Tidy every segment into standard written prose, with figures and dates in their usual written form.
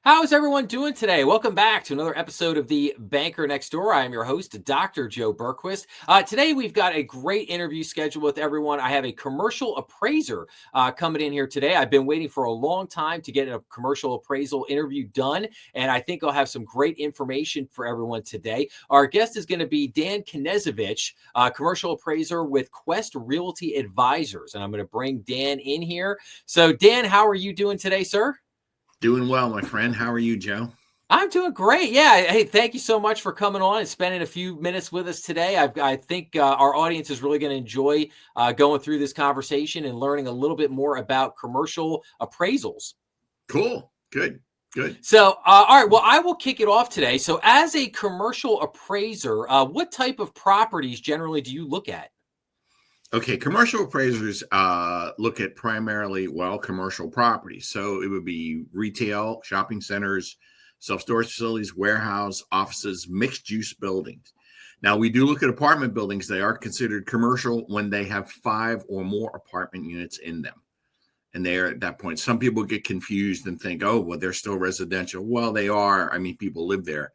How's everyone doing today? Welcome back to another episode of the Banker Next Door. I am your host, Dr. Joe Berquist. Today, we've got a great interview scheduled with everyone. I have a commercial appraiser coming in here today. I've been waiting for a long time to get a commercial appraisal interview done, and I think I'll have some great information for everyone today. Our guest is going to be Dan Knezevich, commercial appraiser with Quest Realty Advisors, and I'm going to bring Dan in here. So, Dan, how are you doing today, sir? Doing well, my friend. How are you, Joe? I'm doing great. Yeah. Hey, thank you so much for coming on and spending a few minutes with us today. I think our audience is really going to enjoy going through this conversation and learning a little bit more about commercial appraisals. Cool. Good. So, all right. Well, I will kick it off today. So, as a commercial appraiser, what type of properties generally do you look at? Okay, commercial appraisers look at primarily, commercial properties. So it would be retail, shopping centers, self-storage facilities, warehouse, offices, mixed-use buildings. Now, we do look at apartment buildings. They are considered commercial when they have 5 or more apartment units in them. And they're at that point. Some people get confused and think, oh, well, they're still residential. Well, they are. I mean, people live there.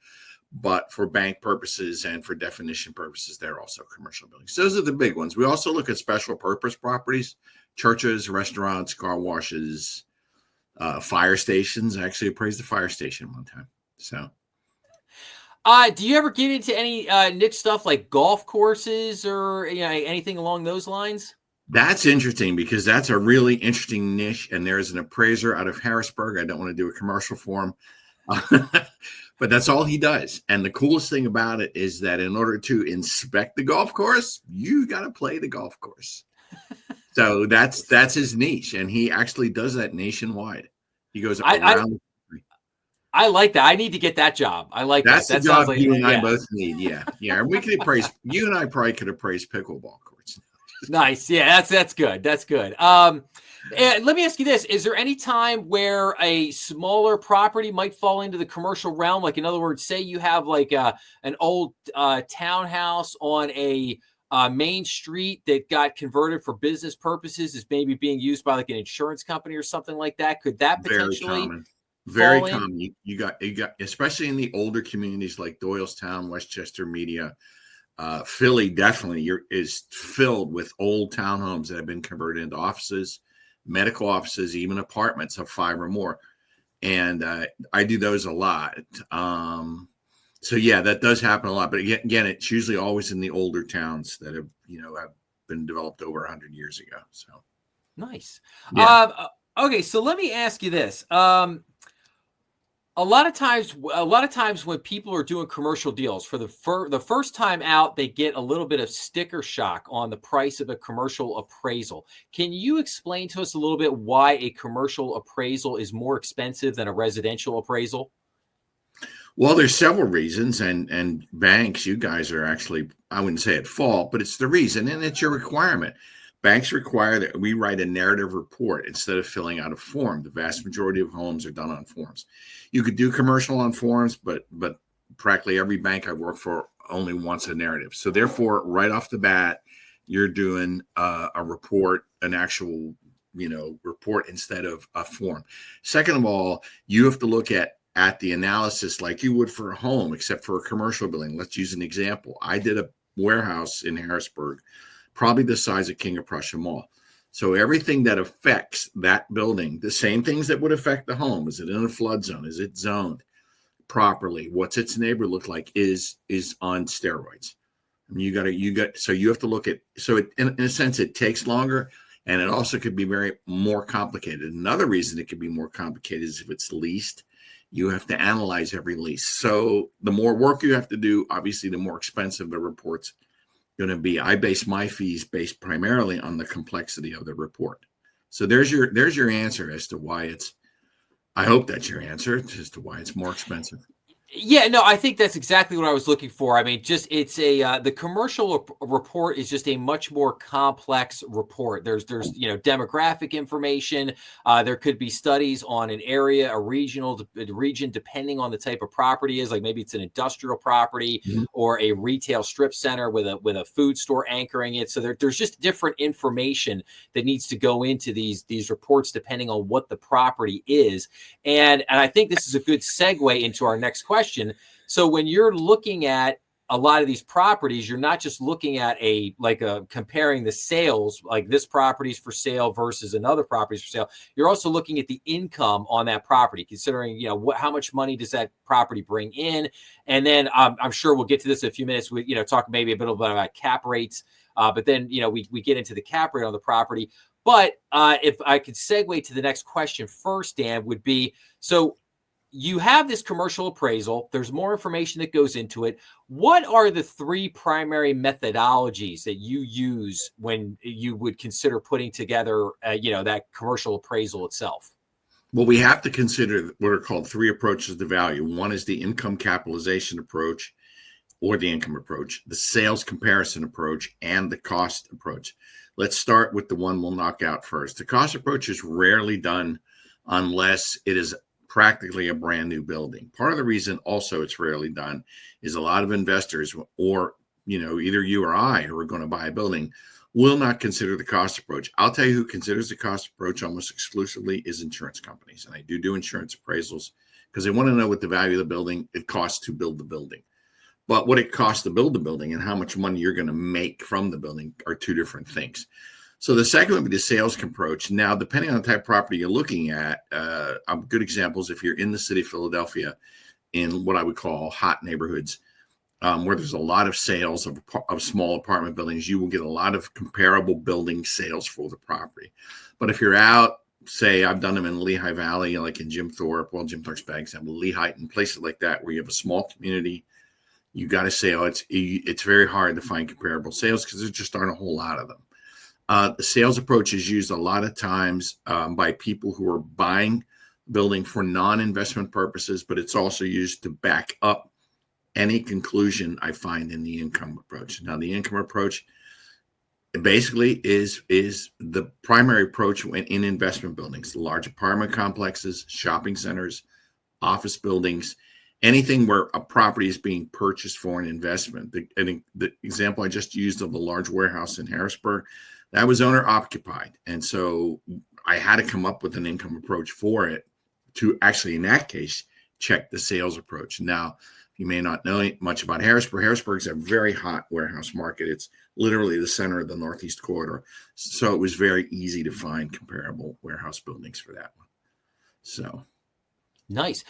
But for bank purposes and for definition purposes, they're also commercial buildings. Those are the big ones. We also look at special purpose properties, churches, restaurants, car washes, fire stations. I actually appraised the fire station one time. So, do you ever get into any niche stuff like golf courses or anything along those lines? That's interesting because that's a really interesting niche. And there's an appraiser out of Harrisburg. I don't want to do a commercial for him. But that's all he does. And the coolest thing about it is that in order to inspect the golf course, you got to play the golf course. So that's his niche. And he actually does that nationwide. He goes around the country. I like that. I need to get that job. I like that's that. That's the job like, you and I both need. Yeah. Yeah. And we could appraise, you and I probably could appraise pickleball courts. Nice. Yeah, that's good. That's good. And let me ask you this. Is there any time where a smaller property might fall into the commercial realm? Like, in other words, say you have like an old townhouse on a main street that got converted for business purposes, is maybe being used by like an insurance company or something like that. Could that potentially very common? You got, especially in the older communities like Doylestown, Westchester, Media, Philly definitely is filled with old townhomes that have been converted into offices, medical offices, even apartments of 5 or more. And I do those a lot. So yeah, that does happen a lot. But again, it's usually always in the older towns that have been developed over 100 years ago. So nice. Yeah. Okay, so let me ask you this. A lot of times when people are doing commercial deals for the first time out, they get a little bit of sticker shock on the price of a commercial appraisal. Can you explain to us a little bit why a commercial appraisal is more expensive than a residential appraisal? Well, there's several reasons, and banks, you guys are actually, I wouldn't say at fault, but it's the reason, and it's your requirement. Banks require that we write a narrative report instead of filling out a form. The vast majority of homes are done on forms. You could do commercial on forms, but practically every bank I work for only wants a narrative. So therefore, right off the bat, you're doing a report, an actual report instead of a form. Second of all, you have to look at the analysis like you would for a home, except for a commercial building. Let's use an example. I did a warehouse in Harrisburg, probably the size of King of Prussia Mall. So everything that affects that building, the same things that would affect the home, is it in a flood zone? Is it zoned properly? What's its neighbor look like is on steroids. I mean, so you have to look at, so it, in a sense, it takes longer, and it also could be more complicated. Another reason it could be more complicated is if it's leased, you have to analyze every lease. So the more work you have to do, obviously, the more expensive the report's going to be. I base my fees based primarily on the complexity of the report. So there's your answer as to why it's, I hope that's your answer as to why it's more expensive. Yeah, no, I think that's exactly what I was looking for. I mean, just it's the commercial report is just a much more complex report. There's demographic information. There could be studies on an area, a region, depending on the type of property is. Like maybe it's an industrial property Mhm. or a retail strip center with a food store anchoring it. So there's just different information that needs to go into these reports depending on what the property is. And I think this is a good segue into our next question. So when you're looking at a lot of these properties, you're not just looking at comparing the sales, like this property's for sale versus another property's for sale. You're also looking at the income on that property, considering how much money does that property bring in, and then I'm sure we'll get to this in a few minutes. We talk maybe a bit about cap rates, but then we get into the cap rate on the property. But if I could segue to the next question first, Dan, would be, so you have this commercial appraisal. There's more information that goes into it. What are the three primary methodologies that you use when you would consider putting together, that commercial appraisal itself? Well, we have to consider what are called three approaches to value. One is the income capitalization approach or the income approach, the sales comparison approach, and the cost approach. Let's start with the one we'll knock out first. The cost approach is rarely done unless it is practically a brand new building. Part of the reason also it's rarely done is a lot of investors, or either you or I who are going to buy a building, will not consider the cost approach. I'll tell you who considers the cost approach almost exclusively is insurance companies. And I do insurance appraisals because they want to know what the value of the building it costs to build the building. But what it costs to build the building and how much money you're going to make from the building are two different things. So the second would be the sales approach. Now, depending on the type of property you're looking at, good examples, if you're in the city of Philadelphia, in what I would call hot neighborhoods, where there's a lot of sales of small apartment buildings, you will get a lot of comparable building sales for the property. But if you're out, say, I've done them in Lehigh Valley, like in Jim Thorpe, Jim Thorpe's bad example, Lehigh, and places like that, where you have a small community, you got a sale. It's very hard to find comparable sales because there just aren't a whole lot of them. The sales approach is used a lot of times by people who are buying building for non-investment purposes, but it's also used to back up any conclusion I find in the income approach. Now, the income approach basically is the primary approach in investment buildings, large apartment complexes, shopping centers, office buildings, anything where a property is being purchased for an investment. The example I just used of the large warehouse in Harrisburg, that was owner occupied. And so I had to come up with an income approach for it to actually, in that case, check the sales approach. Now, you may not know much about Harrisburg. Harrisburg's a very hot warehouse market. It's literally the center of the Northeast corridor. So it was very easy to find comparable warehouse buildings for that one. So. Nice.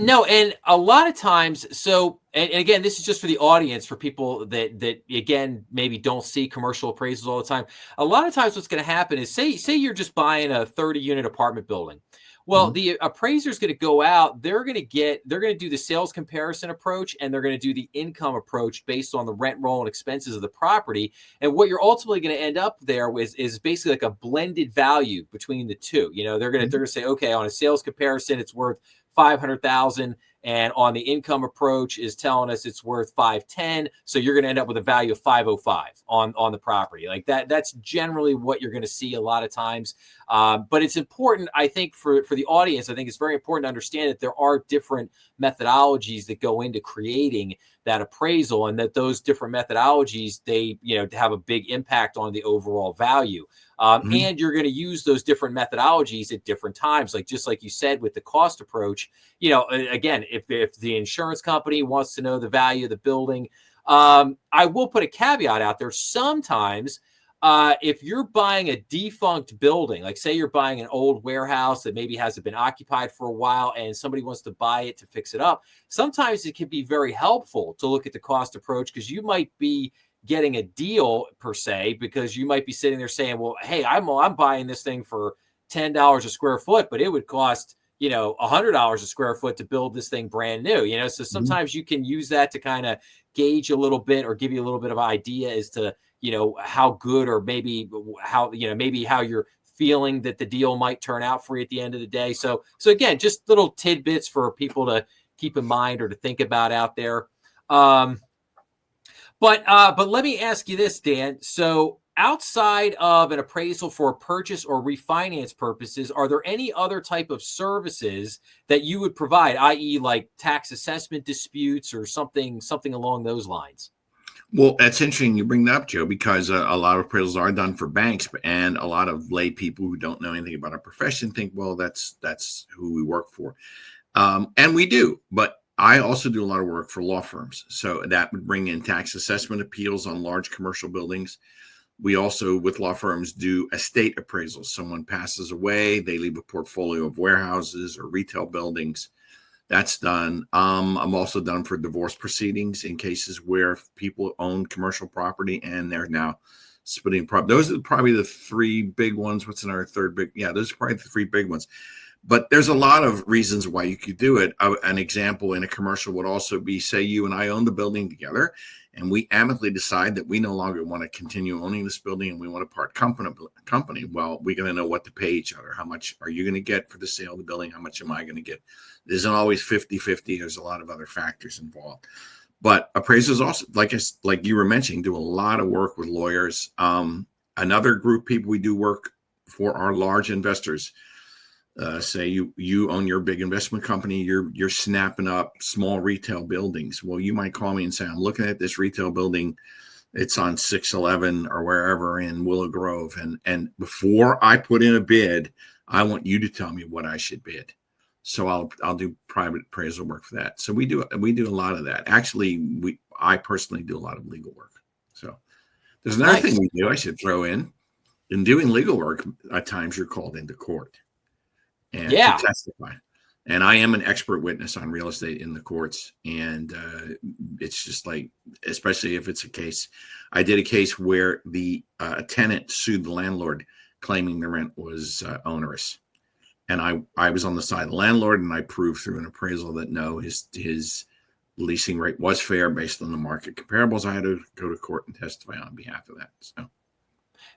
No, and a lot of times, so and again, this is just for the audience, for people that again maybe don't see commercial appraisals all the time. A lot of times, what's going to happen is say you're just buying a 30-unit apartment building. Well, the appraiser is going to go out. They're going to do the sales comparison approach, and they're going to do the income approach based on the rent roll and expenses of the property. And what you're ultimately going to end up there with is basically like a blended value between the two. They're going to say, okay, on a sales comparison, it's worth 500,000, and on the income approach is telling us it's worth 510. So you're going to end up with a value of 505 on the property. Like that. That's generally what you're going to see a lot of times. But it's important, I think, for the audience. I think it's very important to understand that there are different methodologies that go into creating that appraisal, and that those different methodologies, they have a big impact on the overall value. And you're going to use those different methodologies at different times, just like you said with the cost approach. Again, if the insurance company wants to know the value of the building, I will put a caveat out there. Sometimes if you're buying a defunct building, like say you're buying an old warehouse that maybe hasn't been occupied for a while and somebody wants to buy it to fix it up, sometimes it can be very helpful to look at the cost approach, because you might be getting a deal per se, because you might be sitting there saying, well, hey, I'm buying this thing for $10 a square foot, but it would cost $100 a square foot to build this thing brand new. So sometimes you can use that to kind of gauge a little bit, or give you a little bit of idea as to how good, or maybe how you're feeling that the deal might turn out for you at the end of the day. So again, just little tidbits for people to keep in mind or to think about out there. But let me ask you this, Dan. So outside of an appraisal for purchase or refinance purposes, are there any other type of services that you would provide, i.e. like tax assessment disputes or something along those lines? Well, that's interesting you bring that up, Joe, because a lot of appraisals are done for banks, and a lot of lay people who don't know anything about our profession think, well, that's who we work for. And we do, but I also do a lot of work for law firms. So that would bring in tax assessment appeals on large commercial buildings. We also, with law firms, do estate appraisals. Someone passes away, they leave a portfolio of warehouses or retail buildings. That's done. I'm also done for divorce proceedings in cases where people own commercial property and they're now splitting property. Those are probably the three big ones. What's in our third big? Yeah, those are probably the three big ones. But there's a lot of reasons why you could do it. An example in a commercial would also be, say you and I own the building together, and we amicably decide that we no longer want to continue owning this building and we want to part company. Well, we're going to know what to pay each other. How much are you going to get for the sale of the building? How much am I going to get? It isn't always 50-50. There's a lot of other factors involved. But appraisers also, like you were mentioning, do a lot of work with lawyers. Another group of people we do work for are large investors. Say you own your big investment company, you're snapping up small retail buildings. Well, you might call me and say, I'm looking at this retail building. It's on 611 or wherever in Willow Grove. And before I put in a bid, I want you to tell me what I should bid. So I'll do private appraisal work for that. So we do a lot of that. Actually, I personally do a lot of legal work. So there's another thing we do I should throw in doing legal work. At times you're called into court. And to testify. And I am an expert witness on real estate in the courts. And it's just like, especially if it's a case. I did a case where the tenant sued the landlord claiming the rent was onerous. And I was on the side of the landlord, and I proved through an appraisal that no, his leasing rate was fair based on the market comparables. I had to go to court and testify on behalf of that. So.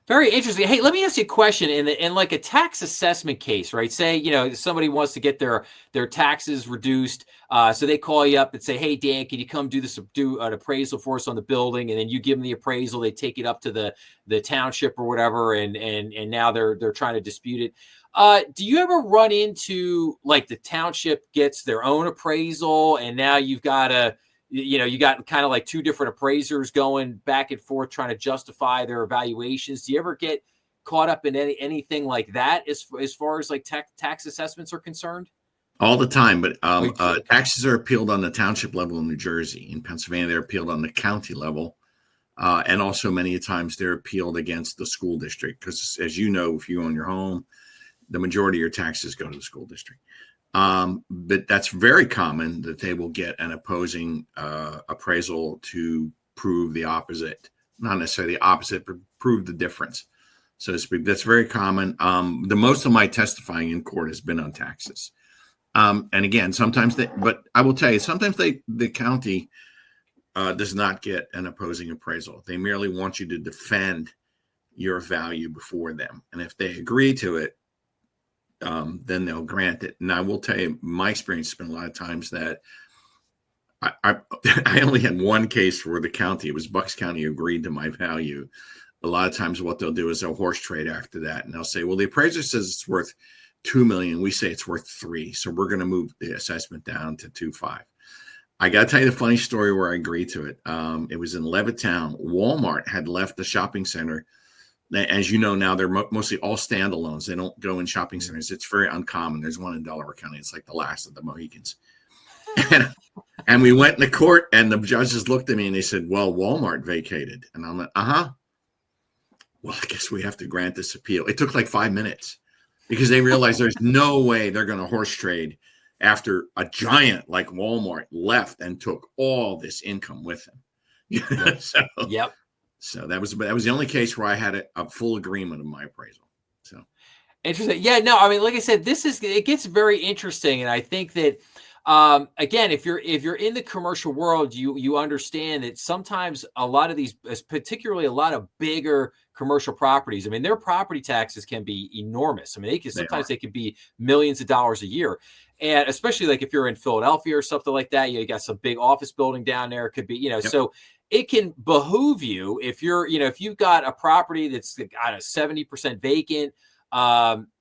Very interesting. Hey, let me ask you a question. In like a tax assessment case, right? Say, somebody wants to get their taxes reduced. So they call you up and say, hey, Dan, can you come do an appraisal for us on the building? And then you give them the appraisal. They take it up to the township or whatever. And now they're trying to dispute it. Do you ever run into like the township gets their own appraisal and now you've got you got kind of like two different appraisers going back and forth trying to justify their evaluations? Do you ever get caught up in anything like that as far as like tax assessments are concerned? All the time, but taxes are appealed on the township level in New Jersey. In Pennsylvania, they're appealed on the county level. And also many times they're appealed against the school district because, as you know, if you own your home, the majority of your taxes go to the school district. But that's very common that they will get an opposing appraisal to prove the opposite, not necessarily the opposite, but prove the difference, so to speak. That's very common. The most of my testifying in court has been on taxes. And again, but I will tell you, sometimes the county does not get an opposing appraisal. They merely want you to defend your value before them. And if they agree to it, then they'll grant it. And I will tell you, my experience has been a lot of times that I only had one case where the county, it was Bucks County, agreed to my value. A lot of times what they'll do is they'll horse trade after that. And they'll say, well, the appraiser says it's worth $2 million. We say it's worth $3 million. So we're going to move the assessment down to $2.5 million. I got to tell you the funny story where I agreed to it. It was in Levittown. Walmart had left the shopping center. As you know, now they're mostly all standalones. They don't go in shopping centers. It's very uncommon. There's one in Delaware County. It's like the last of the Mohicans. And we went in the court, and the judges looked at me and they said, well, Walmart vacated. And I'm like, well, I guess we have to grant this appeal. It took like 5 minutes because they realized there's no way they're going to horse trade after a giant like Walmart left and took all this income with him. Yep. So that was the only case where I had a full agreement of my appraisal. So interesting. Yeah, no, I mean, like I said, it gets very interesting. And I think that, again, if you're in the commercial world, you understand that sometimes a lot of these, particularly a lot of bigger commercial properties, I mean, their property taxes can be enormous. I mean, sometimes they can be millions of dollars a year. And especially like if you're in Philadelphia or something like that, you got some big office building down there. It could be, Yep. so it can behoove you if you're, if you've got a property that's like, I don't know, 70% vacant,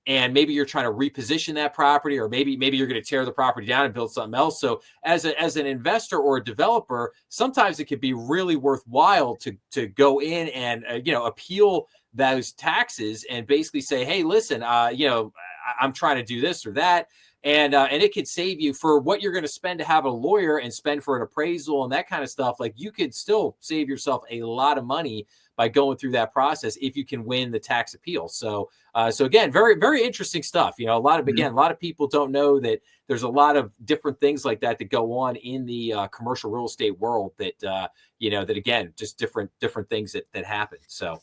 and maybe you're trying to reposition that property, or maybe you're going to tear the property down and build something else. So as an investor or a developer, sometimes it could be really worthwhile to go in and appeal those taxes and basically say, hey, listen, I'm trying to do this or that. And it could save you for what you're going to spend to have a lawyer and spend for an appraisal and that kind of stuff. Like, you could still save yourself a lot of money by going through that process if you can win the tax appeal. So again, very, very interesting stuff. A lot of people don't know that there's a lot of different things like that go on in the commercial real estate world that, that again, just different things that happen. So,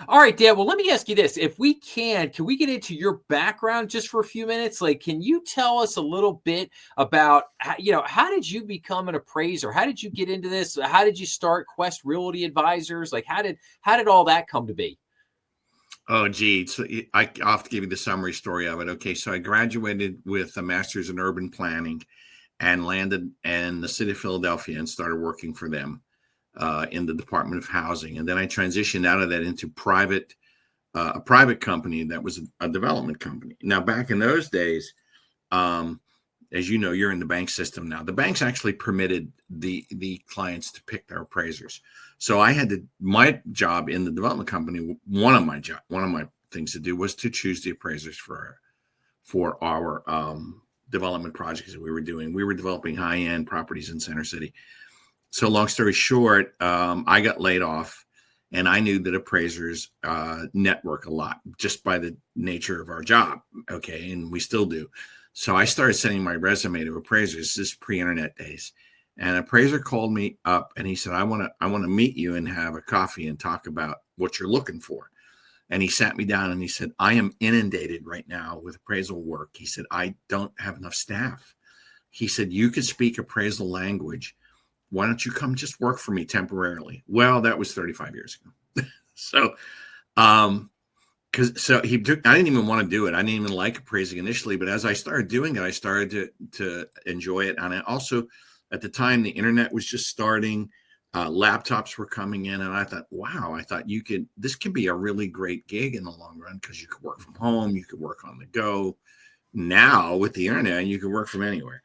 all right, Dan, well, let me ask you this. If we can we get into your background just for a few minutes? Like, can you tell us a little bit about, how did you become an appraiser? How did you get into this? How did you start Quest Realty Advisors? Like, how did all that come to be? Oh, gee. So I'll have to give you the summary story of it. Okay. So I graduated with a master's in urban planning and landed in the city of Philadelphia and started working for them in the Department of Housing. And then I transitioned out of that into a private company that was a development company. Now, back in those days, as you know, you're in the bank system now. The banks actually permitted the clients to pick their appraisers. So I had my job in the development company. One of my things to do was to choose the appraisers for our development projects that we were doing. We were developing high-end properties in Center City. So long story short, I got laid off, and I knew that appraisers network a lot just by the nature of our job. Okay. And we still do. So I started sending my resume to appraisers. This is pre-internet days. And an appraiser called me up and he said, I want to meet you and have a coffee and talk about what you're looking for. And he sat me down and he said, I am inundated right now with appraisal work. He said, I don't have enough staff. He said, you could speak appraisal language. Why don't you come just work for me temporarily? Well, that was 35 years ago. So I didn't even want to do it. I didn't even like appraising initially, but as I started doing it, I started to enjoy it. And I also, at the time, the internet was just starting, laptops were coming in, and I thought, wow, this could be a really great gig in the long run, because you could work from home, you could work on the go. Now with the internet, you can work from anywhere.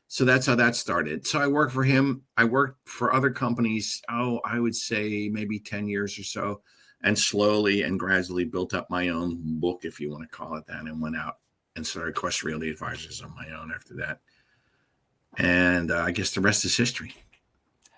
So that's how that started. So I worked for him. I worked for other companies, I would say maybe 10 years or so, and slowly and gradually built up my own book, if you want to call it that, and went out and started Quest Realty Advisors on my own after that. And I guess the rest is history.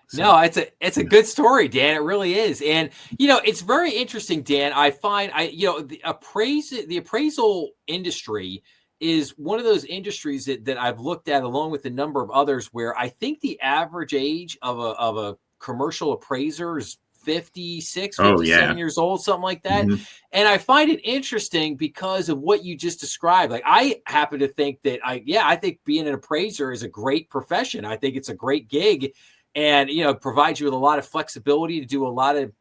So, no, it's a good story, Dan. It really is. And, it's very interesting, Dan. I find the appraisal industry is one of those industries that I've looked at, along with a number of others, where I think the average age of a commercial appraiser is 57 years old, something like that. Mm-hmm. And I find it interesting because of what you just described. Like, I happen to think that I think being an appraiser is a great profession. I think it's a great gig, and, provides you with a lot of flexibility to do a lot of,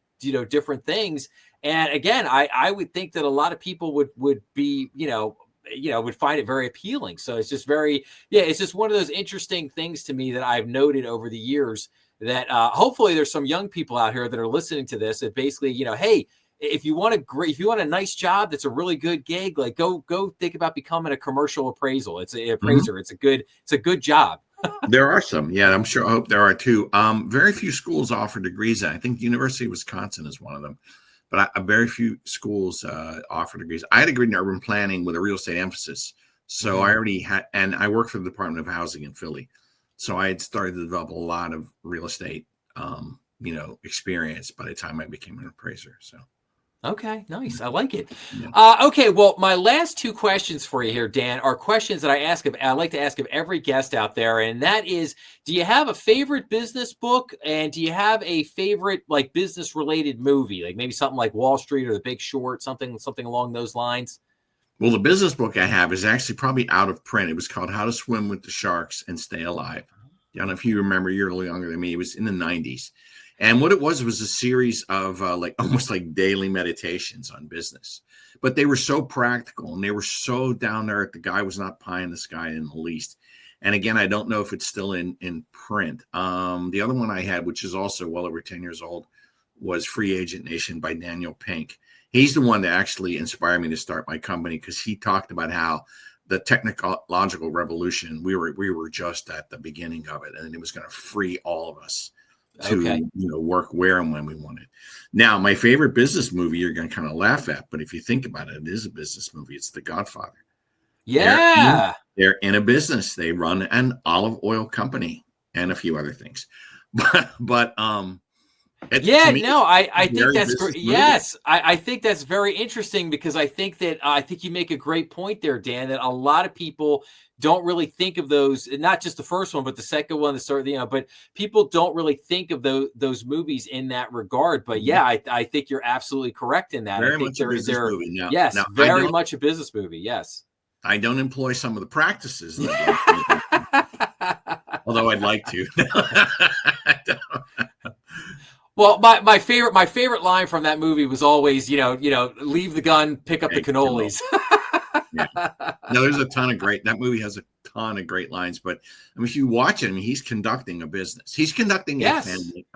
different things. And again, I would think that a lot of people would be, would find it very appealing. So it's just it's just one of those interesting things to me that I've noted over the years, that hopefully there's some young people out here that are listening to this that basically, hey, if you want a nice job that's a really good gig, like go think about becoming a commercial appraiser. It's a good job. There are some. Yeah, I'm sure. I hope there are too. Very few schools offer degrees. I think the University of Wisconsin is one of them, but very few schools offer degrees. I had a degree in urban planning with a real estate emphasis. So I already had, and I worked for the Department of Housing in Philly. So I had started to develop a lot of real estate, experience by the time I became an appraiser. So. Okay, nice. I like it. Yeah. Okay, well, my last two questions for you here, Dan, are questions that I like to ask of every guest out there, and that is, do you have a favorite business book, and do you have a favorite business-related movie, like maybe something like Wall Street or The Big Short, something along those lines? Well, the business book I have is actually probably out of print. It was called How to Swim with the Sharks and Stay Alive. I don't know if you remember, you're a little younger than me. It was in the 90s. And what it was a series of like almost like daily meditations on business. But they were so practical and they were so down there. The guy was not pie in the sky in the least. And again, I don't know if it's still in print. The other one I had, which is also well over 10 years old, was Free Agent Nation by Daniel Pink. He's the one that actually inspired me to start my company, because he talked about how the technological revolution, we were just at the beginning of it, and it was going to free all of us to work where and when we wanted. Now, my favorite business movie, you're going to kind of laugh at, but if you think about it, it is a business movie. It's The Godfather. Yeah. They're in a business. They run an olive oil company and a few other things. But I think that's great. Yes, I think that's very interesting, because I think you make a great point there, Dan, that a lot of people don't really think of those, not just the first one, but the second one, the third, but people don't really think of those movies in that regard. But yeah, I think you're absolutely correct in that. Very I think much a business movie. Now, very much a business movie. Yes. I don't employ some of the practices although I'd like to. Well, my favorite line from that movie was always, leave the gun, pick up the cannolis. Yeah. No, there's a ton of that movie has a ton of great lines, but I mean, if you watch it, he's conducting a business. He's conducting a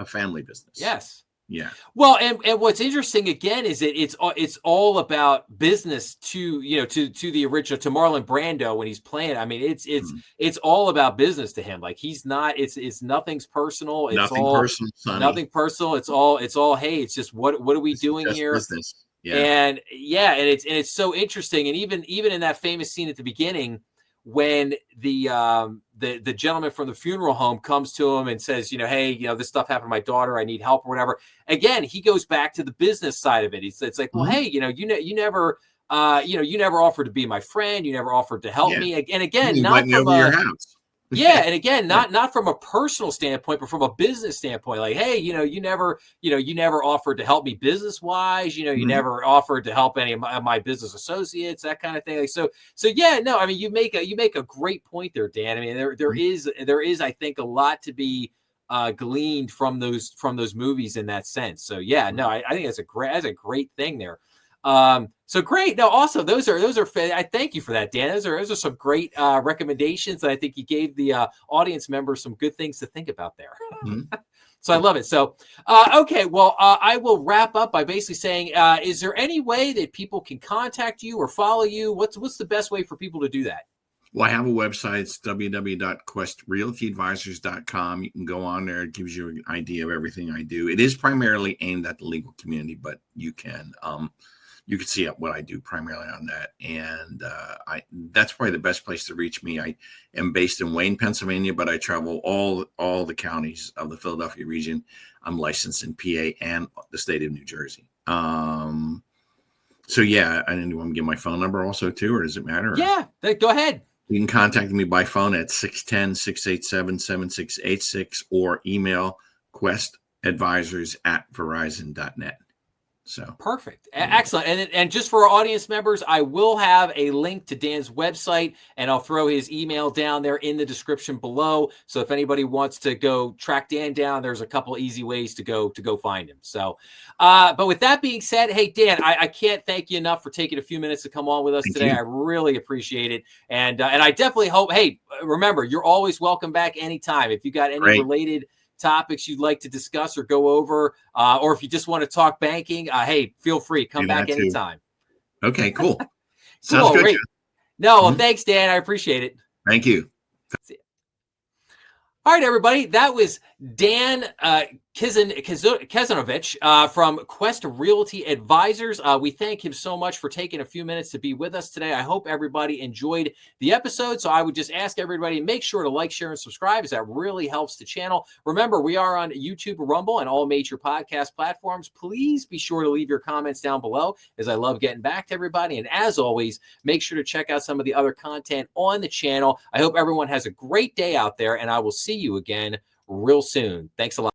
family business. Yes. Yeah. Well, and what's interesting again is that it's all about business to the original, to Marlon Brando when he's playing. I mean, it's all about business to him. Like, he's not, it's nothing's personal. It's personal, Sonny. Nothing personal. It's all, hey, it's just what are we doing here? Business. Yeah. And it's so interesting. And even in that famous scene at the beginning, when the gentleman from the funeral home comes to him and says, hey, this stuff happened to my daughter, I need help or whatever. Again, he goes back to the business side of it. It's like, well, hey, you never offered to be my friend. You never offered to help me. And again, not from your house. Yeah, and again, not from a personal standpoint, but from a business standpoint. Like, hey, you never offered to help me business wise. You never offered to help any of my business associates, that kind of thing. Like, so yeah, no, I mean, you make a great point there, Dan. I mean, there is, I think, a lot to be gleaned from those movies in that sense. So yeah, no, I think that's a great thing there. So great. No, also those are, I thank you for that, Dan. Those are some great recommendations that I think you gave the audience members some good things to think about there. So I love it. So, okay, well, I will wrap up by basically saying, is there any way that people can contact you or follow you? What's the best way for people to do that? Well, I have a website. It's www.questrealtyadvisors.com. You can go on there. It gives you an idea of everything I do. It is primarily aimed at the legal community, but you can see what I do primarily on that. And that's probably the best place to reach me. I am based in Wayne, Pennsylvania, but I travel all the counties of the Philadelphia region. I'm licensed in PA and the state of New Jersey. So yeah, I didn't want to give my phone number also too, or does it matter? Yeah, go ahead. You can contact me by phone at 610-687-7686 or email questadvisors@verizon.net. So perfect. Excellent. And just for our audience members, I will have a link to Dan's website, and I'll throw his email down there in the description below. So if anybody wants to go track Dan down, there's a couple easy ways to go find him. So, but with that being said, hey, Dan, I can't thank you enough for taking a few minutes to come on with us today. I really appreciate it. And I definitely hope, hey, remember, you're always welcome back anytime. If you got any related topics you'd like to discuss or go over, or if you just want to talk banking, hey, feel free, come back anytime. Okay, cool. Sounds good. Great. No, well, thanks, Dan. I appreciate it. Thank you. All right, everybody. That was Dan Knezevich from Quest Realty Advisors. We thank him so much for taking a few minutes to be with us today. I hope everybody enjoyed the episode. So I would just ask everybody, make sure to like, share, and subscribe, as that really helps the channel. Remember, we are on YouTube, Rumble, and all major podcast platforms. Please be sure to leave your comments down below, as I love getting back to everybody. And as always, make sure to check out some of the other content on the channel. I hope everyone has a great day out there, and I will see you again real soon. Thanks a lot.